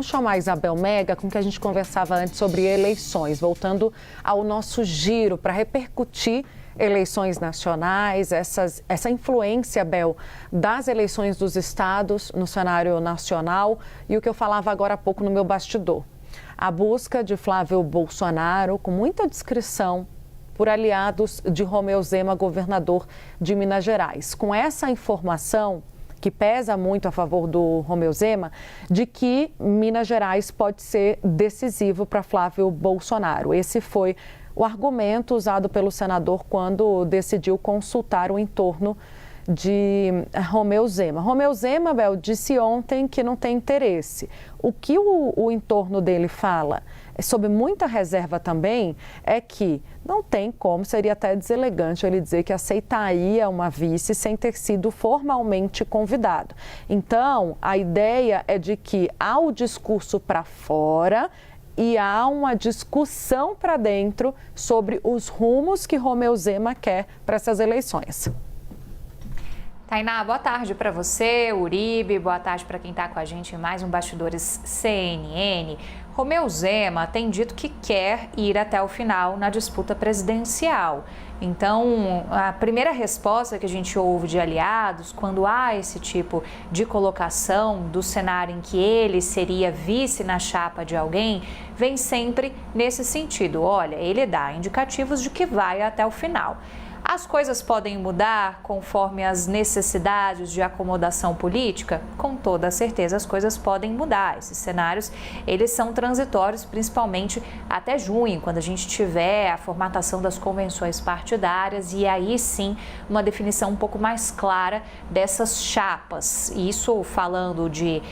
Vamos chamar a Isabel Mega, com que a gente conversava antes sobre eleições, voltando ao nosso giro para repercutir eleições nacionais, essa influência, Bel, das eleições dos estados no cenário nacional e o que eu falava agora há pouco no meu bastidor. A busca de Flávio Bolsonaro, com muita discrição, por aliados de Romeu Zema, governador de Minas Gerais. Com essa informação, que pesa muito a favor do Romeu Zema, de que Minas Gerais pode ser decisivo para Flávio Bolsonaro. Esse foi o argumento usado pelo senador quando decidiu consultar o entorno de Romeu Zema. Romeu Zema, Bel, disse ontem que não tem interesse. O que o entorno dele fala, sob muita reserva também, é que não tem como, seria até deselegante ele dizer que aceitaria uma vice sem ter sido formalmente convidado. Então, a ideia é de que há o discurso para fora e há uma discussão para dentro sobre os rumos que Romeu Zema quer para essas eleições. Tainá, boa tarde para você, Uribe, boa tarde para quem está com a gente em mais um Bastidores CNN. Romeu Zema tem dito que quer ir até o final na disputa presidencial. Então, a primeira resposta que a gente ouve de aliados, quando há esse tipo de colocação do cenário em que ele seria vice na chapa de alguém, vem sempre nesse sentido. Olha, ele dá indicativos de que vai até o final. As coisas podem mudar conforme as necessidades de acomodação política? Com toda certeza as coisas podem mudar. Esses cenários, eles são transitórios, principalmente até junho, quando a gente tiver a formatação das convenções partidárias e aí sim uma definição um pouco mais clara dessas chapas. Isso falando de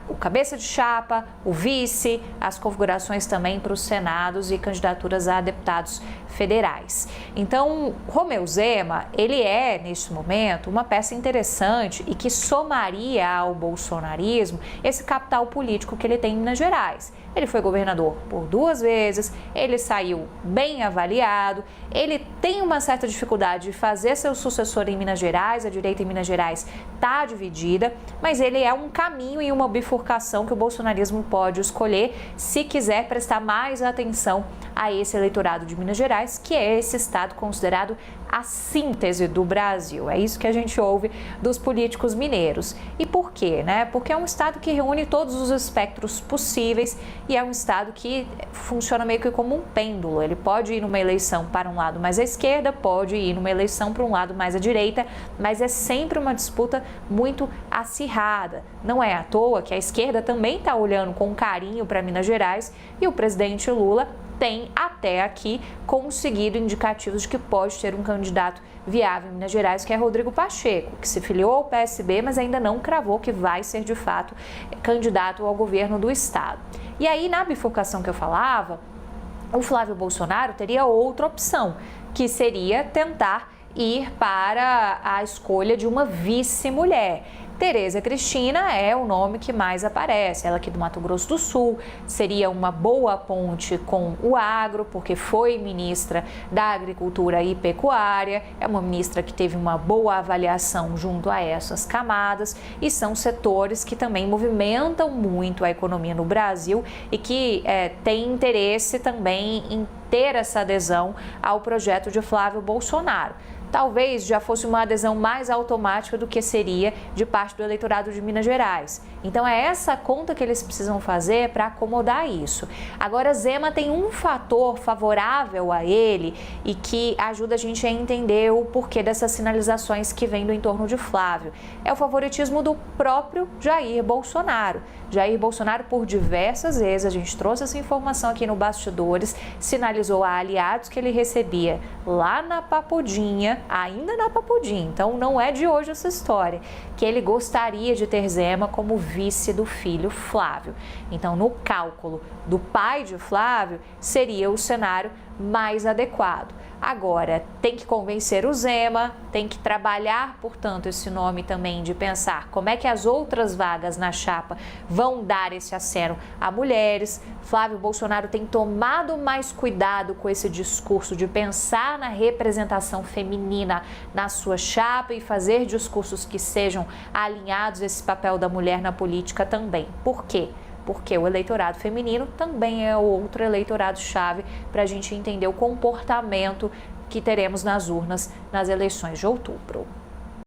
o cabeça de chapa, o vice, as configurações também para os senados e candidaturas a deputados federais. Então, Romeu Zema, ele é, neste momento, uma peça interessante e que somaria ao bolsonarismo esse capital político que ele tem em Minas Gerais. Ele foi governador por 2 vezes, ele saiu bem avaliado, ele tem uma certa dificuldade de fazer seu sucessor em Minas Gerais, a direita em Minas Gerais está dividida, mas ele é um caminho e uma bifurcação que o bolsonarismo pode escolher se quiser prestar mais atenção a esse eleitorado de Minas Gerais, que é esse estado considerado a síntese do Brasil. É isso que a gente ouve dos políticos mineiros. E por quê, né? Porque é um estado que reúne todos os espectros possíveis e é um estado que funciona meio que como um pêndulo. Ele pode ir numa eleição para um lado mais à esquerda, pode ir numa eleição para um lado mais à direita, mas é sempre uma disputa muito acirrada. Não é à toa que a esquerda também está olhando com carinho para Minas Gerais e o presidente Lula tem até aqui conseguido indicativos de que pode ter um candidato viável em Minas Gerais, que é Rodrigo Pacheco, que se filiou ao PSB, mas ainda não cravou que vai ser de fato candidato ao governo do estado. E aí, na bifurcação que eu falava, o Flávio Bolsonaro teria outra opção, que seria tentar ir para a escolha de uma vice-mulher. Tereza Cristina é o nome que mais aparece, ela aqui do Mato Grosso do Sul, seria uma boa ponte com o agro, porque foi ministra da Agricultura e Pecuária, é uma ministra que teve uma boa avaliação junto a essas camadas e são setores que também movimentam muito a economia no Brasil e que têm interesse também em ter essa adesão ao projeto de Flávio Bolsonaro. Talvez já fosse uma adesão mais automática do que seria de parte do eleitorado de Minas Gerais. Então é essa conta que eles precisam fazer para acomodar isso. Agora, Zema tem um fator favorável a ele e que ajuda a gente a entender o porquê dessas sinalizações que vêm do entorno de Flávio. É o favoritismo do próprio Jair Bolsonaro. Jair Bolsonaro, por diversas vezes, a gente trouxe essa informação aqui no Bastidores, sinalizou a aliados que ele recebia lá na Papudinha, ainda na Papudinha, então não é de hoje essa história, que ele gostaria de ter Zema como vice do filho Flávio. Então, no cálculo do pai de Flávio, seria o cenário mais adequado. Agora, tem que convencer o Zema, tem que trabalhar, portanto, esse nome também de pensar como é que as outras vagas na chapa vão dar esse aceno a mulheres. Flávio Bolsonaro tem tomado mais cuidado com esse discurso de pensar na representação feminina na sua chapa e fazer discursos que sejam alinhados a esse papel da mulher na política também. Por quê? porque o eleitorado feminino também é outro eleitorado-chave para a gente entender o comportamento que teremos nas urnas nas eleições de outubro.